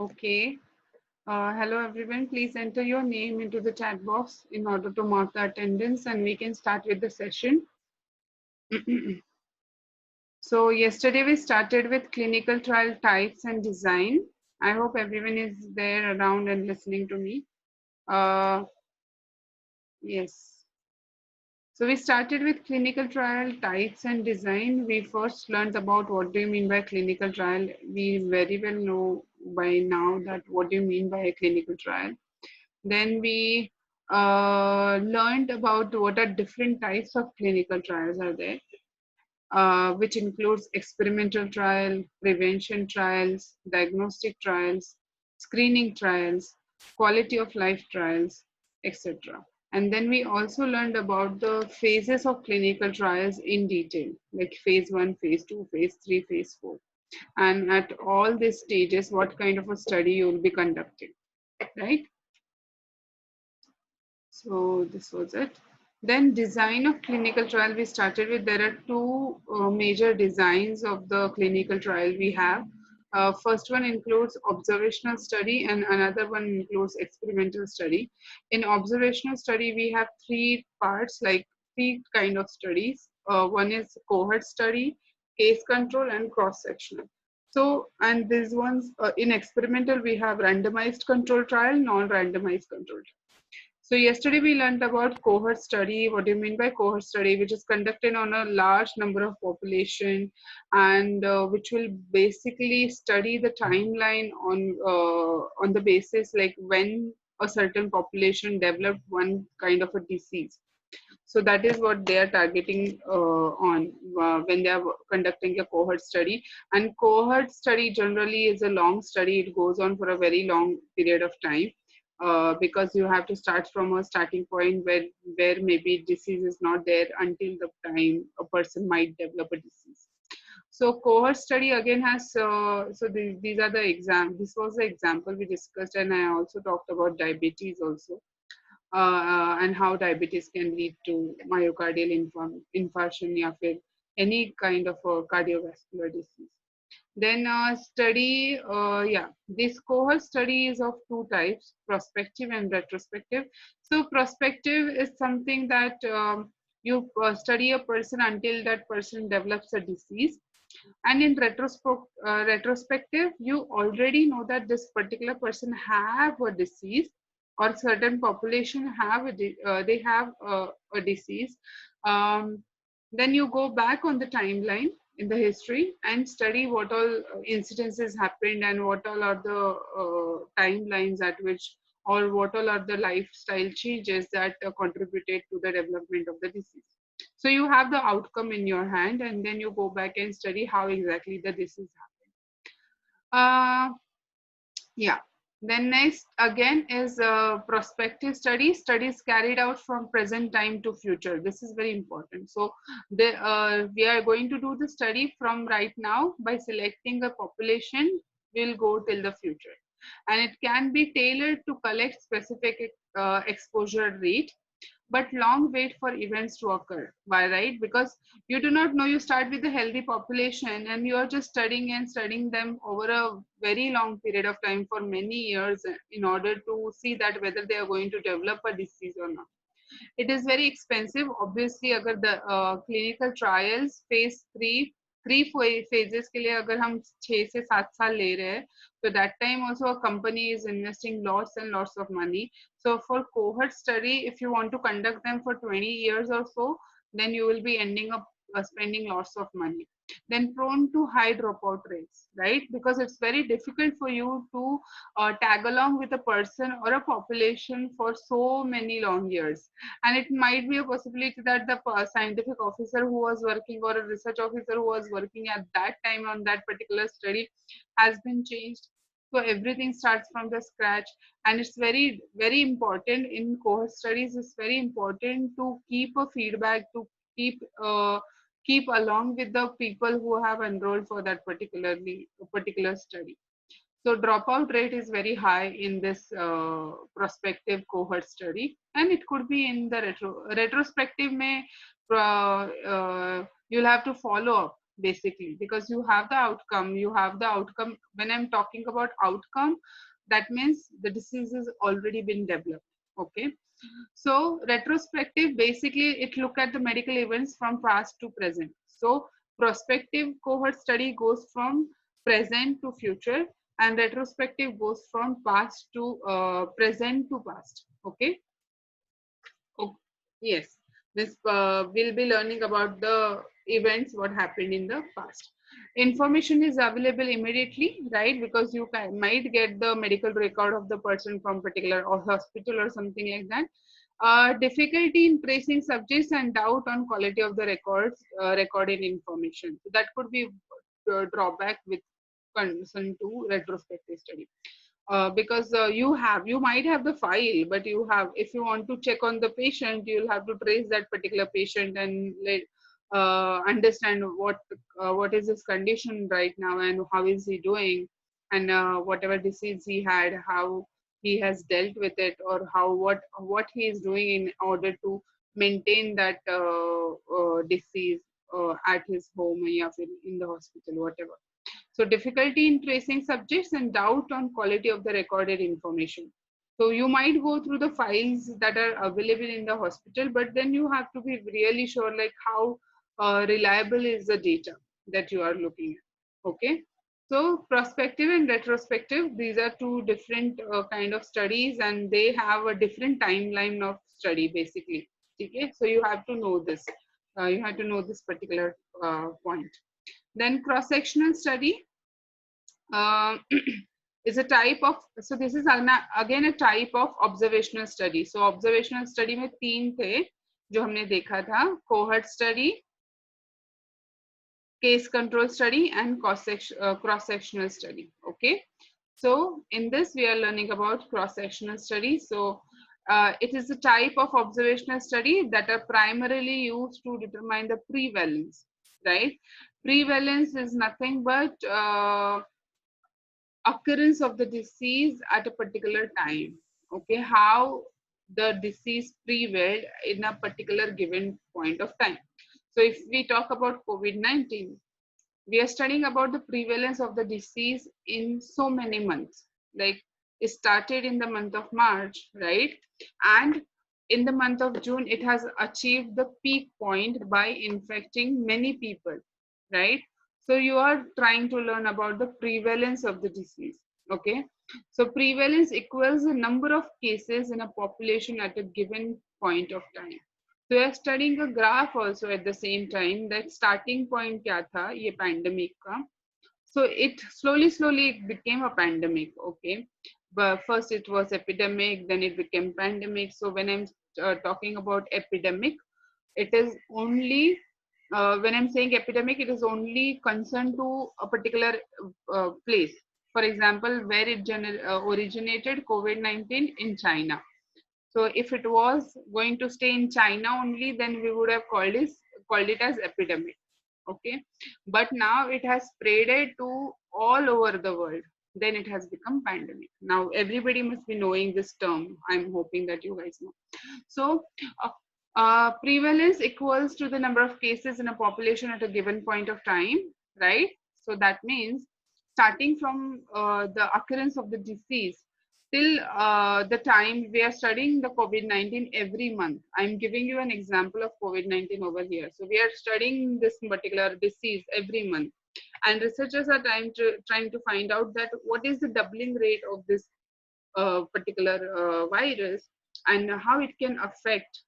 Okay. Hello everyone. Please enter your name into the chat box in order to mark the attendance and we can start with the session. So yesterday we started with clinical trial types and design. I hope everyone is there around and listening to me. Yes. So we started with clinical trial types and design. We first learned about what do you mean by clinical trial. We very well know by now that what do you mean by a clinical trial. Then we learned about what are different types of clinical trials are there, which includes experimental trial, prevention trials, diagnostic trials, screening trials, quality of life trials, etc. And then we also learned about the phases of clinical trials in detail, like phase 1, phase 2, phase 3, phase 4. And at all these stages, what kind of a study you will be conducting, right? So this was it. Then design of clinical trial we started with. There are two major designs of the clinical trial we have. First one includes observational study and another one includes experimental study. In observational study, we have three parts, like three kind of studies. One is cohort study, case control and cross-sectional. So, and these ones in experimental, we have randomized control trial, non-randomized control trial. So yesterday we learned about cohort study. What do you mean by cohort study? Which is conducted on a large number of population and which will basically study the timeline on the basis like when a certain population developed one kind of a disease. So that is what they are targeting on when they are conducting a cohort study. And cohort study generally is a long study. It goes on for a very long period of time because you have to start from a starting point where maybe disease is not there until the time a person might develop a disease. So cohort study again has, these are the exam. This was the example we discussed, and I also talked about diabetes also, and how diabetes can lead to myocardial infarction or any kind of cardiovascular disease. Then this cohort study is of two types, prospective and retrospective. So prospective is something that you study a person until that person develops a disease. And in retrospective, you already know that this particular person have a disease or certain population have they have a disease. Then you go back on the timeline in the history and study what all incidences happened and what all are the timelines at which or what all are the lifestyle changes that contributed to the development of the disease. So you have the outcome in your hand and then you go back and study how exactly the disease happened. Yeah. Then next again is prospective studies carried out from present time to future. This is very important. So we are going to do the study from right now by selecting a population. We'll go till the future. And it can be tailored to collect specific exposure rate, but long wait for events to occur. Why, right? Because you do not know, you start with a healthy population and you are just studying and studying them over a very long period of time for many years in order to see that whether they are going to develop a disease or not. It is very expensive. Obviously, अगर the clinical trials phase three phases के लिए अगर हम 6 से 7 साल ले रहे हैं, so that time also a company is investing lots and lots of money. So for cohort study, if you want to conduct them for 20 years or so, then you will be ending up spending lots of money. Then prone to high dropout rates, right? Because it's very difficult for you to tag along with a person or a population for so many long years. And it might be a possibility that the scientific officer who was working or a research officer who was working at that time on that particular study has been changed. So everything starts from the scratch. And it's very, very important in cohort studies. It's very important to keep a feedback, to keep keep along with the people who have enrolled for that particular study. So dropout rate is very high in this prospective cohort study, and it could be in the retrospective. May you'll have to follow up basically, because you have the outcome. When I'm talking about outcome, that means the disease has already been developed. Okay. So retrospective, basically it look at the medical events from past to present. So prospective cohort study goes from present to future, and retrospective goes from past to present to past. Okay. Oh, yes. This we'll be learning about the events what happened in the past. Information is available immediately, right? Because you might get the medical record of the person from particular or hospital or something like that. Difficulty in tracing subjects and doubt on quality of the records, recorded information. So that could be drawback with concern to retrospective study. Because you might have the file, but you have, if you want to check on the patient, you'll have to trace that particular patient and understand what is his condition right now and how is he doing, and whatever disease he had, how he has dealt with it, or what he is doing in order to maintain that disease at his home, or in the hospital, whatever. So difficulty in tracing subjects and doubt on quality of the recorded information. So you might go through the files that are available in the hospital, but then you have to be really sure like how reliable is the data that you are looking at. Okay. So prospective and retrospective, these are two different kind of studies, and they have a different timeline of study basically. Okay. So you have to know this. You have to know this particular point. Then cross-sectional study is a type of, so this is again a type of observational study. So observational study में तीन थे जो हमने देखा था: cohort study, case control study, and cross-sectional study. Okay, so in this we are learning about cross-sectional study. So it is a type of observational study that are primarily used to determine the prevalence, right? Prevalence is nothing but occurrence of the disease at a particular time. Okay, how the disease prevailed in a particular given point of time. So if we talk about COVID-19, we are studying about the prevalence of the disease in so many months. Like it started in the month of March, right? And in the month of June, it has achieved the peak point by infecting many people, right? So you are trying to learn about the prevalence of the disease. Okay. So prevalence equals the number of cases in a population at a given point of time. So we are studying a graph also at the same time, that starting point kya tha ye pandemic ka. So it slowly it became a pandemic. Okay, but first it was epidemic, then it became pandemic. So when I'm talking about epidemic, it is only when I'm saying epidemic, it is only concerned to a particular place. For example, where it originated COVID-19 in China. So if it was going to stay in China only, then we would have called it as epidemic. Okay, but now it has spreaded to all over the world. Then it has become pandemic. Now everybody must be knowing this term. I'm hoping that you guys know. So prevalence equals to the number of cases in a population at a given point of time, right? So that means starting from the occurrence of the disease till the time we are studying the COVID-19 every month. I'm giving you an example of COVID-19 over here. So we are studying this particular disease every month, and researchers are trying to find out that what is the doubling rate of this particular virus, and how it can affect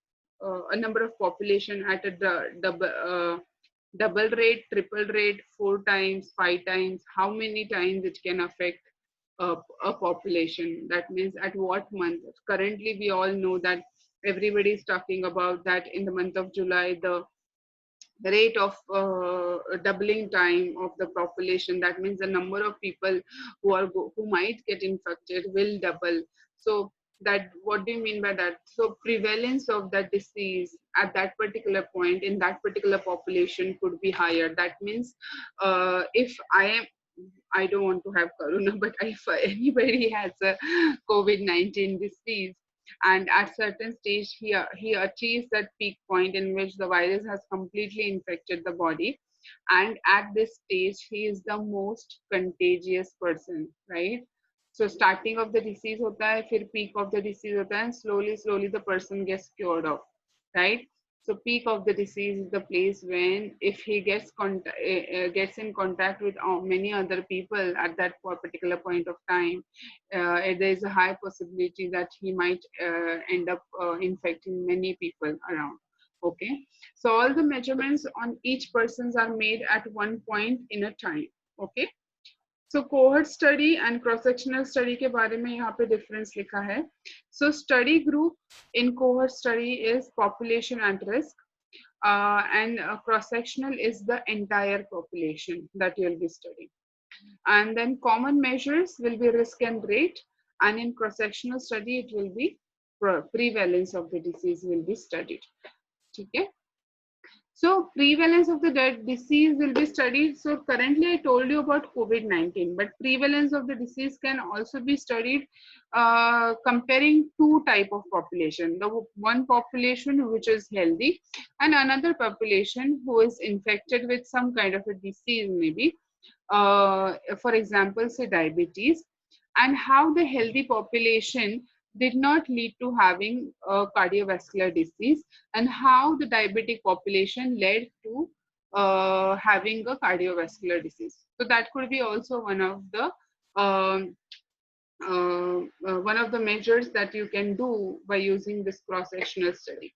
a number of population at a double rate, triple rate, 4 times, 5 times, how many times it can affect a population. That means at what month. Currently we all know that everybody is talking about that in the month of July, the rate of doubling time of the population. That means the number of people who might get infected will double. So that, what do you mean by that? So prevalence of that disease at that particular point in that particular population could be higher. That means if I don't want to have corona, but if anybody has a COVID-19 disease, and at certain stage he achieves that peak point in which the virus has completely infected the body, and at this stage he is the most contagious person, right? So starting of the disease hota hai, फिर peak of the disease hota hai, and slowly the person gets cured of, right? So peak of the disease is the place when if he gets in contact with many other people at that particular point of time, there is a high possibility that he might end up infecting many people around. Okay, so all the measurements on each persons are made at one point in a time. Okay, so cohort study and cross-sectional study के बारे में यहाँ पे difference लिखा है. So study group in cohort study is population at risk, and cross-sectional is the entire population that you will be studying. And then common measures will be risk and rate, and in cross-sectional study it will be prevalence of the disease will be studied. Okay. So prevalence of the disease will be studied. So currently I told you about COVID-19, but prevalence of the disease can also be studied comparing two type of population. The one population which is healthy and another population who is infected with some kind of a disease maybe. For example, say diabetes, and how the healthy population did not lead to having a cardiovascular disease, and how the diabetic population led to having a cardiovascular disease. So that could be also um, one of the measures that you can do by using this cross-sectional study.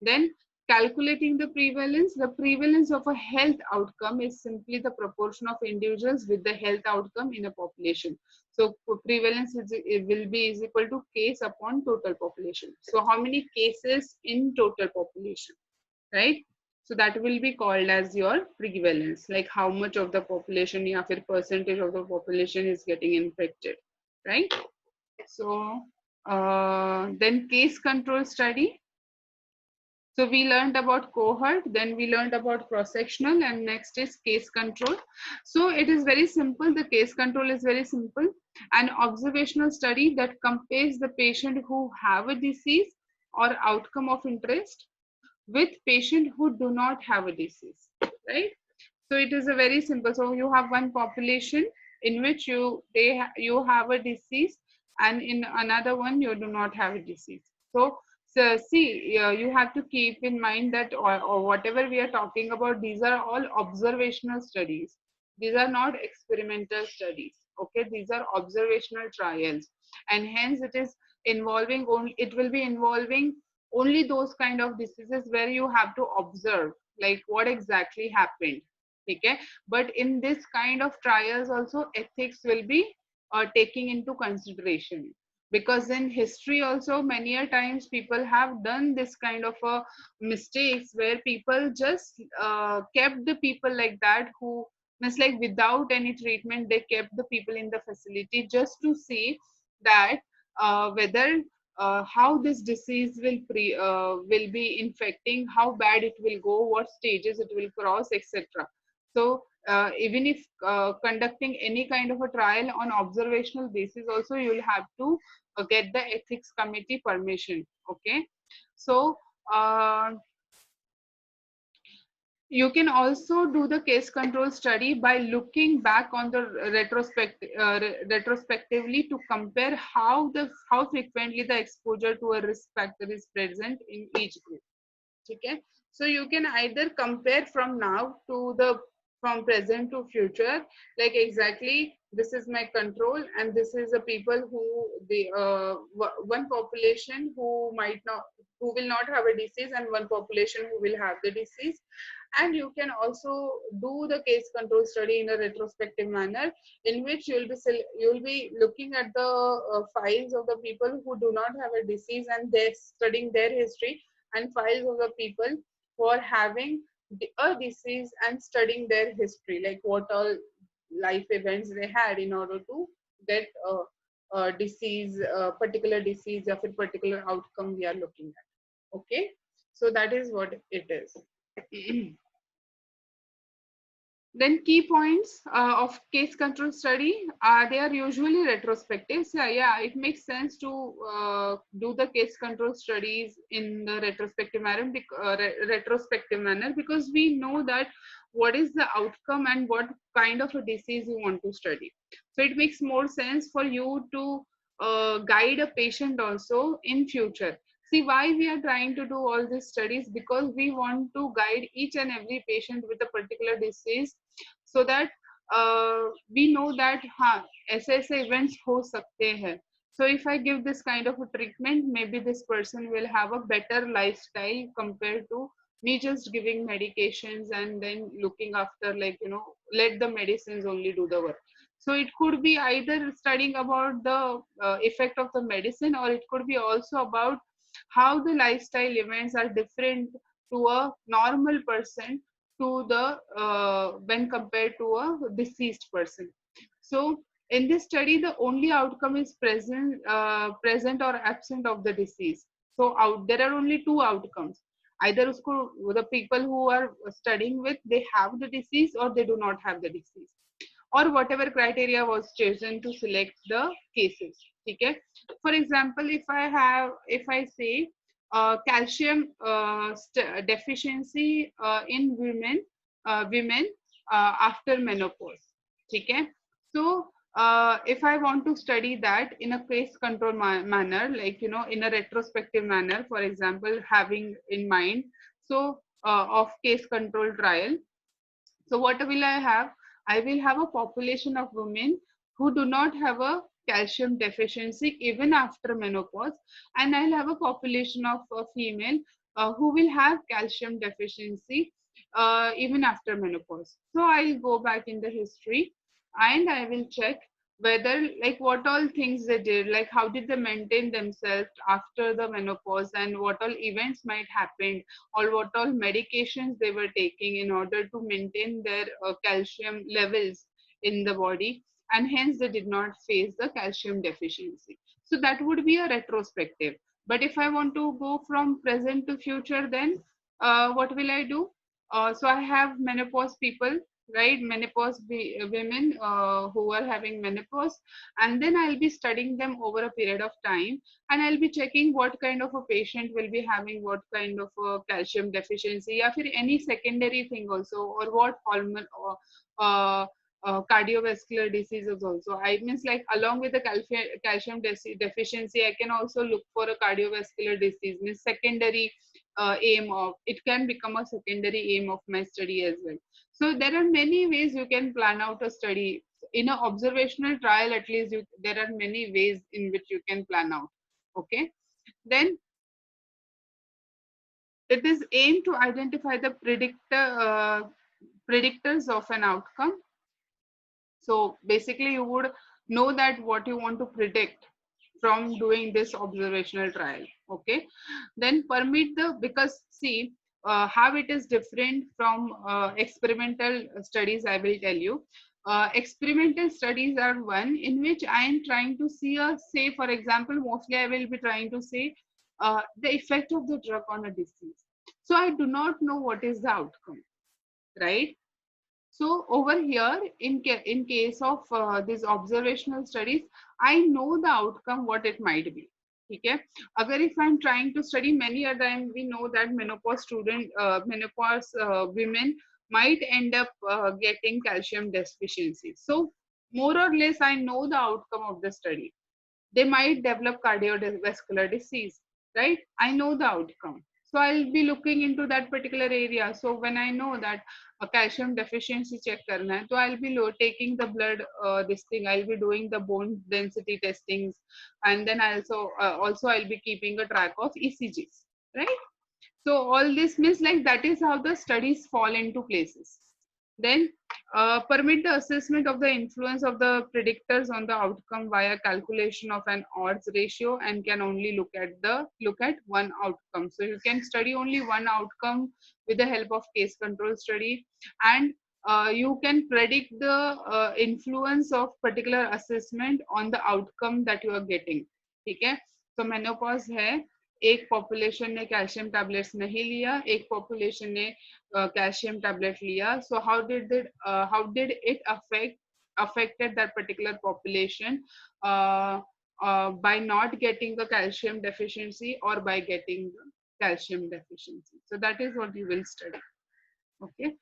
Then calculating the prevalence of a health outcome is simply the proportion of individuals with the health outcome in a population. So prevalence will be is equal to case upon total population. So how many cases in total population, right? So that will be called as your prevalence, like how much of the population या फिर percentage of the population is getting infected, right? So then case control study. So we learned about cohort, then we learned about cross-sectional, and next is case control. So it is very simple. The case control is very simple. An observational study that compares the patient who have a disease or outcome of interest with patient who do not have a disease, right? So it is a very simple. So you have one population in which you have a disease, and in another one you do not have a disease. So see, you have to keep in mind that or whatever we are talking about, these are all observational studies. These are not experimental studies. Okay, these are observational trials, and hence it is involving only. It will be involving only those kind of diseases where you have to observe, like what exactly happened. Okay, but in this kind of trials also ethics will be taking into consideration, because in history also many a times people have done this kind of mistakes where people just kept the people like that who means like without any treatment, they kept the people in the facility just to see that whether how this disease will be infecting, how bad it will go, what stages it will cross, etc. So even if conducting any kind of a trial on observational basis also, you will have to get the ethics committee permission. Okay, so you can also do the case control study by looking back on the retrospectively to compare how frequently the exposure to a risk factor is present in each group. Okay, so you can either compare from now to the from present to future, like exactly this is my control and this is the people who the one population who might not, who will not have a disease, and one population who will have the disease. And you can also do the case control study in a retrospective manner, in which you will be looking at the files of the people who do not have a disease, and they're studying their history, and files of the people who are having a disease and studying their history, like what all life events they had in order to get a disease, a particular disease or a particular outcome we are looking at. Okay, so that is what it is. Then key points of case control study, they are usually retrospective. So yeah, it makes sense to do the case control studies in the retrospective manner, because we know that what is the outcome and what kind of a disease you want to study. So it makes more sense for you to guide a patient also in future. See, why we are trying to do all these studies, because we want to guide each and every patient with a particular disease, so that we know that हाँ ऐसे ऐसे events हो सकते हैं. So if I give this kind of a treatment, maybe this person will have a better lifestyle compared to me just giving medications and then looking after, like, let the medicines only do the work. So it could be either studying about the effect of the medicine, or it could be also about how the lifestyle events are different to a normal person, to the when compared to a deceased person. So in this study, the only outcome is present or absent of the disease. So there are only two outcomes. Either the people who are studying with, they have the disease or they do not have the disease, or whatever criteria was chosen to select the cases. Okay. For example, if I say calcium deficiency in women after menopause. Okay. So if I want to study that in a case control manner, like, in a retrospective manner, for example, having in mind, so of case control trial. So what will I have? I will have a population of women who do not have a calcium deficiency even after menopause, and I'll have a population of a female who will have calcium deficiency even after menopause. So I'll go back in the history and I will check whether, like, what all things they did, like how did they maintain themselves after the menopause, and what all events might happen, or what all medications they were taking in order to maintain their calcium levels in the body, and hence they did not face the calcium deficiency. So that would be a retrospective. But if I want to go from present to future, then what will I do? So I have menopause people, right? Menopause women who are having menopause, and then I'll be studying them over a period of time, and I'll be checking what kind of a patient will be having what kind of a calcium deficiency, or any secondary thing also, or what hormone or uh, cardiovascular diseases also. I means, like, along with the calcium deficiency, I can also look for a cardiovascular disease, means secondary aim of it can become a secondary aim of my study as well. So there are many ways you can plan out a study. In an observational trial, at least there are many ways in which you can plan out. Okay. Then it is aimed to identify the predictors of an outcome. So basically, you would know that what you want to predict from doing this observational trial. Okay. Then permit the, because see, how it is different from experimental studies, I will tell you. Experimental studies are one in which I am trying to see say, for example, mostly I will be trying to say the effect of the drug on a disease. So I do not know what is the outcome, right? So over here, in case of these observational studies, I know the outcome what it might be. Okay. Agar if I'm trying to study, many a time we know that menopause women might end up getting calcium deficiency. So more or less, I know the outcome of the study. They might develop cardiovascular disease, right? I know the outcome. So I'll be looking into that particular area. So when I know that a calcium deficiency check karna hai, so I'll be taking the blood, this thing, I'll be doing the bone density testings, and then also I'll be keeping a track of ECGs, right? So all this means, like, that is how the studies fall into places. Then permit the assessment of the influence of the predictors on the outcome via calculation of an odds ratio, and can only look at one outcome. So you can study only one outcome with the help of case control study, and you can predict the influence of particular assessment on the outcome that you are getting. Okay. So menopause है, एक population ने calcium tablets नहीं लिया, एक population ने calcium tablet liya. So how did it affected that particular population by not getting the calcium deficiency or by getting the calcium deficiency. So that is what you will study. Okay.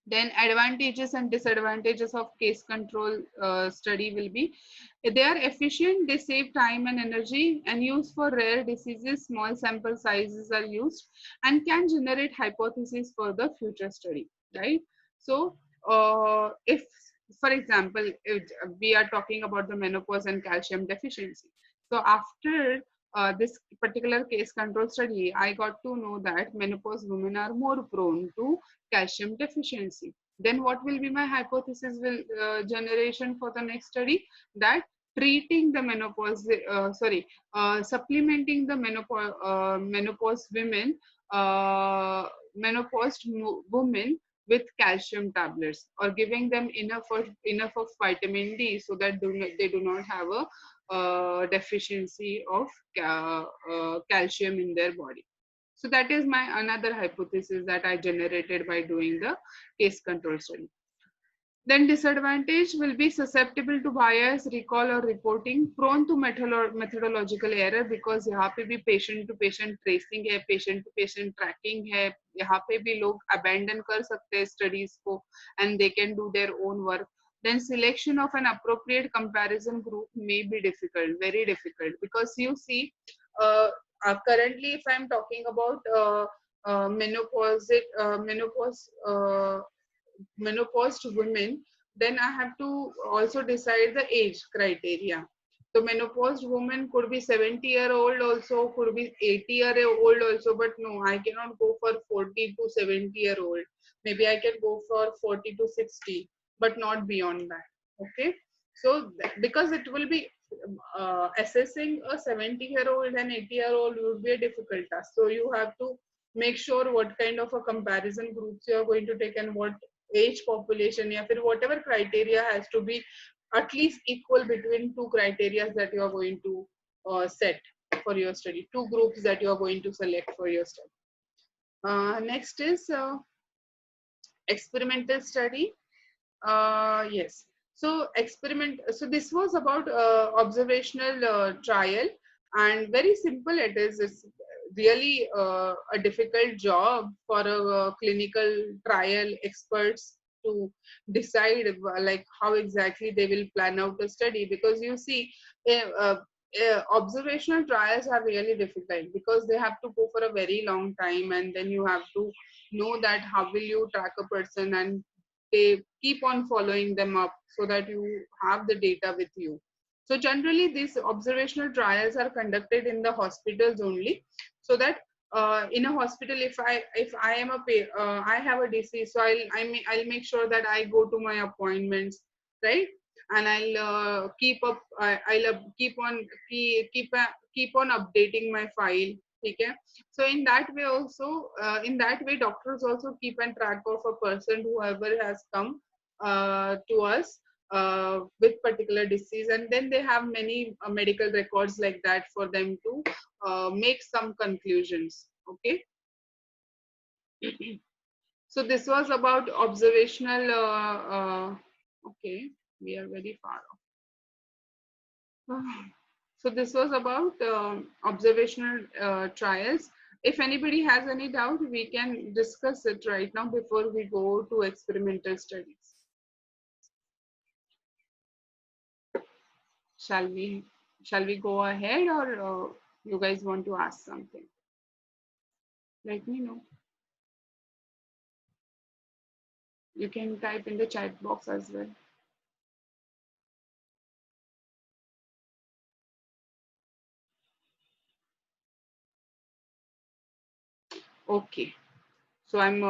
Then advantages and disadvantages of case control study will be, they are efficient, they save time and energy, and used for rare diseases. Small sample sizes are used and can generate hypotheses for the future study, right? So if, for example, if we are talking about the menopause and calcium deficiency, so after this particular case control study, I got to know that menopause women are more prone to calcium deficiency. Then what will be my hypothesis will generation for the next study? That treating the menopause, supplementing the menopause women, menopaused women with calcium tablets, or giving them enough of vitamin D, so that they do not have a deficiency of calcium in their body. So that is my another hypothesis that I generated by doing the case control study. Then disadvantage will be susceptible to bias, recall or reporting, prone to methodological error, because यहाँ पे भी patient to patient tracing है, patient to patient tracking है, यहाँ पे भी लोग abandon कर सकते हैं studies को, and they can do their own work. Then selection of an appropriate comparison group may be difficult, very difficult, because you see, currently if I'm talking about menopaused women, then I have to also decide the age criteria. So menopaused woman could be 70-year-old also, could be 80-year-old also, but no, I cannot go for 40 to 70-year-old. Maybe I can go for 40 to 60, but not beyond that. Okay. So because it will be assessing a 70-year-old and 80-year-old would be a difficult task. So you have to make sure what kind of a comparison groups you are going to take, and what age population, या फिर whatever criteria has to be at least equal between two criteria that you are going to set for your study, two groups that you are going to select for your study. Next is experimental study. Yes. So this was about observational trial, and very simple it is. It's really a difficult job for a clinical trial experts to decide like how exactly they will plan out the study, because you see, observational trials are really difficult because they have to go for a very long time, and then you have to know that how will you track a person, and they keep on following them up so that you have the data with you. So generally these observational trials are conducted in the hospitals only, so that in a hospital, if I am I have a disease, so I'll make sure that I go to my appointments, right? And I'll keep on updating my file. Okay. So in that way also, doctors also keep a track of a person whoever has come to us with particular disease, and then they have many medical records like that for them to make some conclusions. Okay. So this was about observational. Okay, we are very far off. So this was about observational trials. If anybody has any doubt, we can discuss it right now before we go to experimental studies. Shall we go ahead, or you guys want to ask something? Let me know. You can type in the chat box as well. Okay. So I'm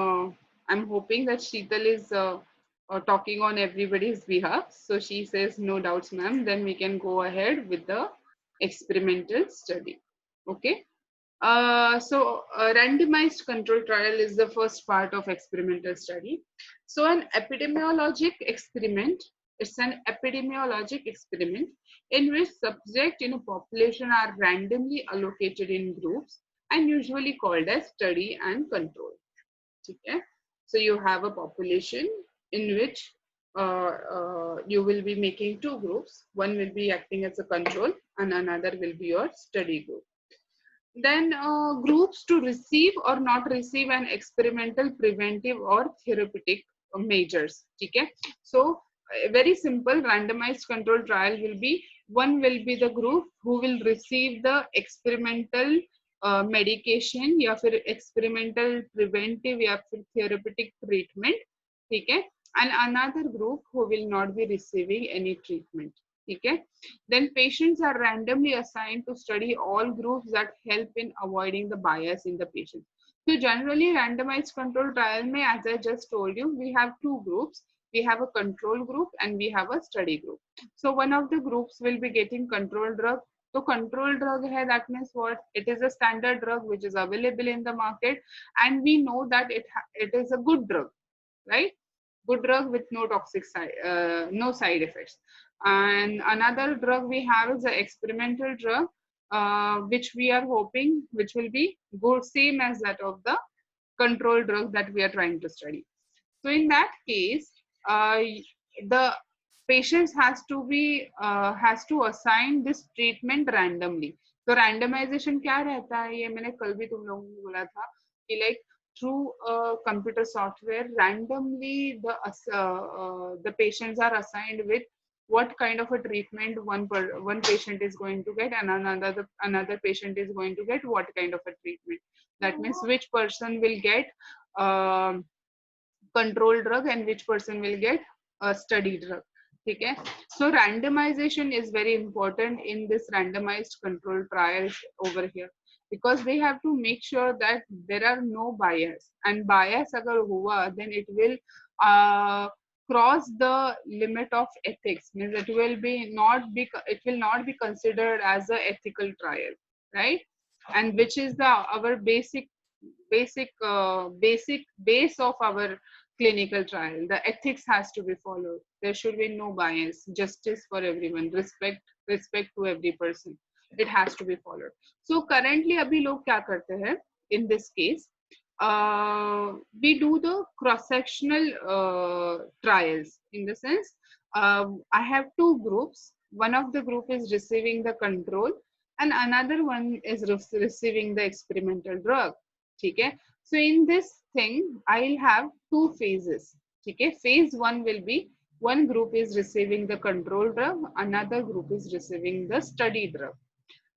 hoping that Sheetal is talking on everybody's behalf. So she says no doubts, ma'am. Then we can go ahead with the experimental study. Okay. So a randomized control trial is the first part of experimental study. So an epidemiologic experiment, it's an epidemiologic experiment in which subjects in a population are randomly allocated in groups and usually called as study and control. Okay. So you have a population in which you will be making two groups. One will be acting as a control and another will be your study group. Then groups to receive or not receive an experimental, preventive or therapeutic measures. ठीक है. So very simple randomized control trial will be, one will be the group who will receive the experimental medication या फिर experimental preventive या फिर therapeutic treatment. ठीक है. And another group who will not be receiving any treatment. ठीक है. Then patients are randomly assigned to study all groups that help in avoiding the bias in the patient. So generally randomized control trial mein, as I just told you, we have two groups. We have a control group and we have a study group. So one of the groups will be getting control drug. So control drug hai, that means what? It is a standard drug which is available in the market, and we know that it is a good drug, right? Good drug with no toxic side, no side effects. And another drug we have is the experimental drug, which we are hoping which will be good, same as that of the control drug that we are trying to study. So in that case, the patients has to assign this treatment randomly. So randomization क्या रहता है, ये मैंने कल भी तुम लोगों को बोला था कि like through computer software randomly the patients are assigned with what kind of a treatment one patient is going to get, and another patient is going to get what kind of a treatment. That means which person will get control drug and which person will get a study drug. Okay, so randomization is very important in this randomized control trials over here, because they have to make sure that there are no bias, and bias agar hua then it will cross the limit of ethics, means it will not be considered as a ethical trial, right? And which is the our basic base of our clinical trial. The ethics has to be followed. There should be no bias, justice for everyone, respect to every person. It has to be followed. So currently अभी लोग क्या करते हैं in this case, we do the cross-sectional trials, in the sense I have two groups. One of the group is receiving the control and another one is receiving the experimental drug. Okay, so in this thing I'll have two phases. Okay, phase one will be one group is receiving the control drug, another group is receiving the study drug.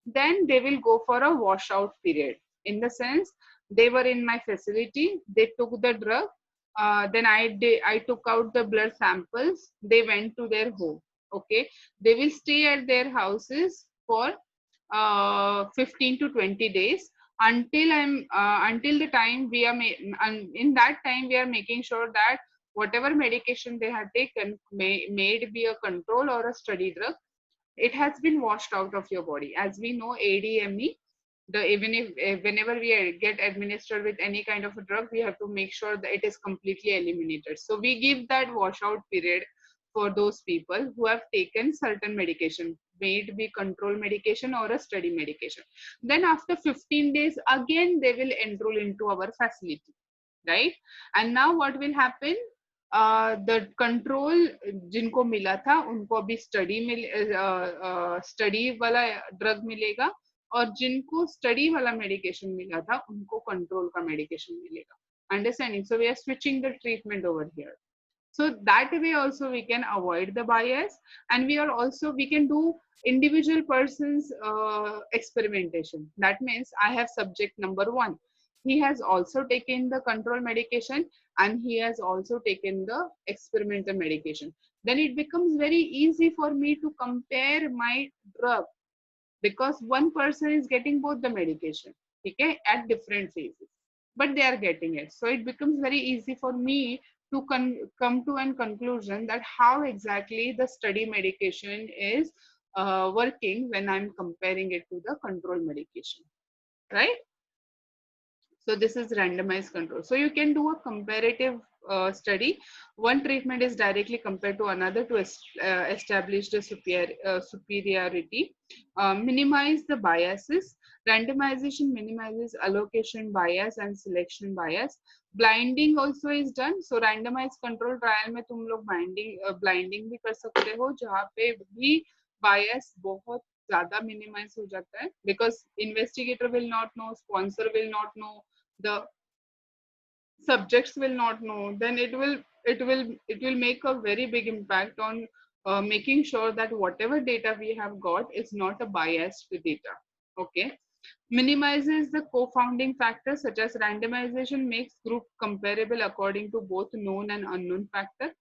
Then they will go for a washout period, in the sense they were in my facility, they took the drug, then I took out the blood samples, they went to their home. Okay, they will stay at their houses for 15 to 20 days until the time we are in that time we are making sure that whatever medication they had taken, may it be a control or a study drug, it has been washed out of your body. As we know, ADME, even if whenever we get administered with any kind of a drug, we have to make sure that it is completely eliminated. So we give that washout period for those people who have taken certain medication, may it be control medication or a study medication. Then after 15 days, again they will enroll into our facility, right? And now what will happen? The control जिनको मिला था उनको अभी study वाला drug मिलेगा, और जिनको study वाला मेडिकेशन मिला था उनको कंट्रोल का मेडिकेशन मिलेगा. Understanding? So we are switching the treatment over here. So that way also we can avoid the bias, and we can do individual person's experimentation. That means I have subject number one. He has also taken the control medication and he has also taken the experimental medication. Then it becomes very easy for me to compare my drug, because one person is getting both the medication, okay, at different phases, but they are getting it. So it becomes very easy for me to come to a conclusion that how exactly the study medication is working when I'm comparing it to the control medication, right? So this is randomized control. So you can do a comparative study. One treatment is directly compared to another to establish the superiority. Minimize the biases. Randomization minimizes allocation bias and selection bias. Blinding also is done. So randomized control trial में तुम लोग blinding भी कर सकते हो, जहाँ पे भी bias बहुत ज़्यादा minimize हो जाता है, because investigator will not know, sponsor will not know, the subjects will not know, then it will make a very big impact on making sure that whatever data we have got is not a biased data. Okay. Minimizes the co-founding factors such as randomization makes group comparable according to both known and unknown factor.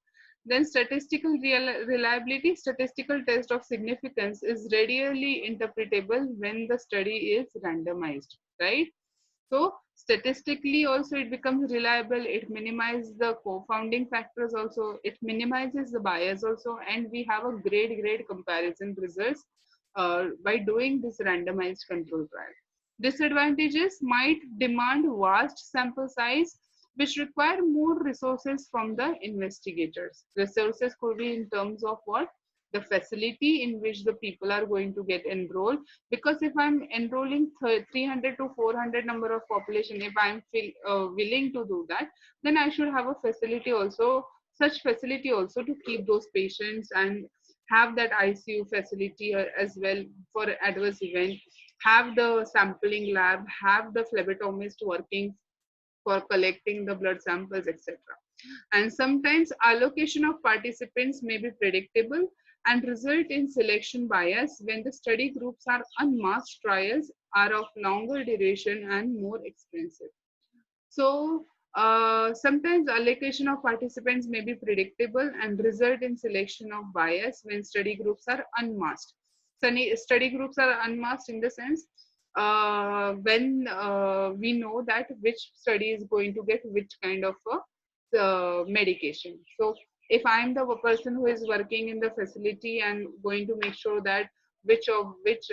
Then statistical reliability, statistical test of significance is readily interpretable when the study is randomized, right? So statistically also it becomes reliable, it minimizes the co-founding factors also, it minimizes the bias also, and we have a great comparison results by doing this randomized control trial. Disadvantages might demand vast sample size which require more resources from the investigators. Resources could be in terms of what? The facility in which the people are going to get enrolled, because if I'm enrolling 300 to 400 number of population, if I'm willing to do that, then I should have a facility also, such facility also to keep those patients and have that ICU facility as well for adverse event, have the sampling lab, have the phlebotomist working for collecting the blood samples, etc. And sometimes allocation of participants may be predictable and result in selection bias when the study groups are unmasked. Trials are of longer duration and more expensive. So sometimes allocation of participants may be predictable and result in selection of bias when study groups are unmasked. Study groups are unmasked in the sense when we know that which study is going to get which kind of medication. So if I'm the person who is working in the facility and going to make sure that which of which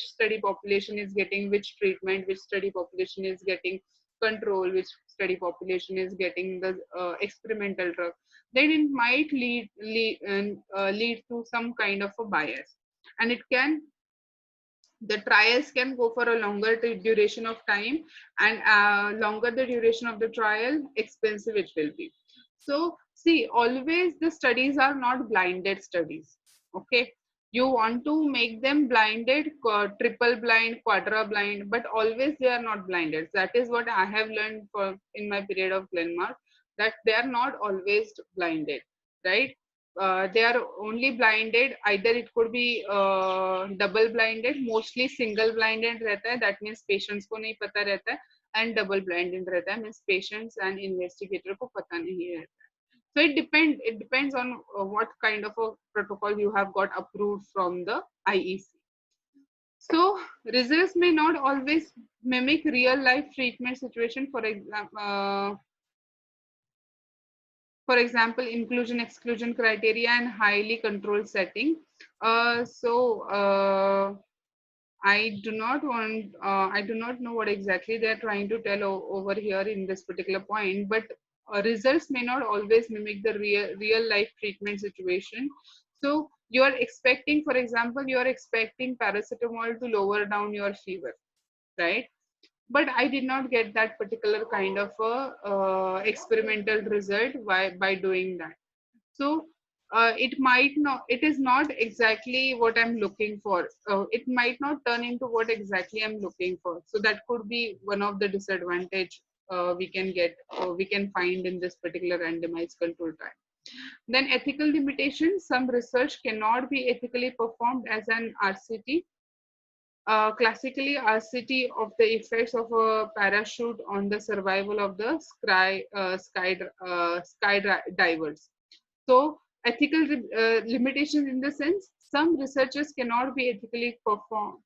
study population is getting which treatment, which study population is getting control, which study population is getting the experimental drug, then it might lead to some kind of a bias, and it can, the trials can go for a longer duration of time, and longer the duration of the trial, expensive it will be. So see, always the studies are not blinded studies. Okay, you want to make them blinded, triple blind, quadra blind, but always they are not blinded. That is what I have learned in my period of Glenmark, that they are not always blinded, right? They are only blinded, either it could be double blinded, mostly single blinded रहता है, that means patients को नहीं पता रहता है, and double blinded रहता है, means patients and investigator को पता नहीं रहता है. So it depends on what kind of a protocol you have got approved from the IEC. So results may not always mimic real life treatment situation. For example, inclusion exclusion criteria and highly controlled setting. I do not know what exactly they are trying to tell over here in this particular point, but results may not always mimic the real life treatment situation. So you are expecting, for example, you are expecting paracetamol to lower down your fever, right? But I did not get that particular kind of a experimental result by doing that. So it is not exactly what I'm looking for. It might not turn into what exactly I'm looking for. So that could be one of the disadvantage we can find in this particular randomized control trial. Then ethical limitations. Some research cannot be ethically performed as an RCT. Classically, RCT of the effects of a parachute on the survival of the skydivers. So ethical limitations in the sense, some researchers cannot be ethically performed.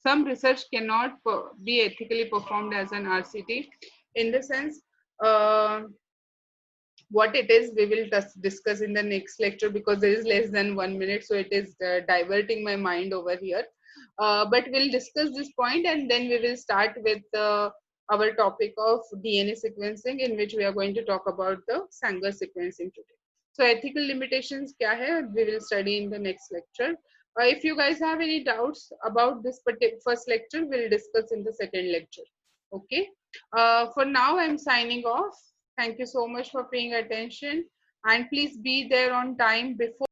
Some research cannot be ethically performed as an RCT. In the sense, what it is, we will discuss in the next lecture, because there is less than 1 minute, so it is diverting my mind over here. But we'll discuss this point, and then we will start with our topic of DNA sequencing, in which we are going to talk about the Sanger sequencing today. So ethical limitations kya hai, we will study in the next lecture. If you guys have any doubts about this first lecture, we'll discuss in the second lecture. Okay. For now, I'm signing off. Thank you so much for paying attention, and please be there on time before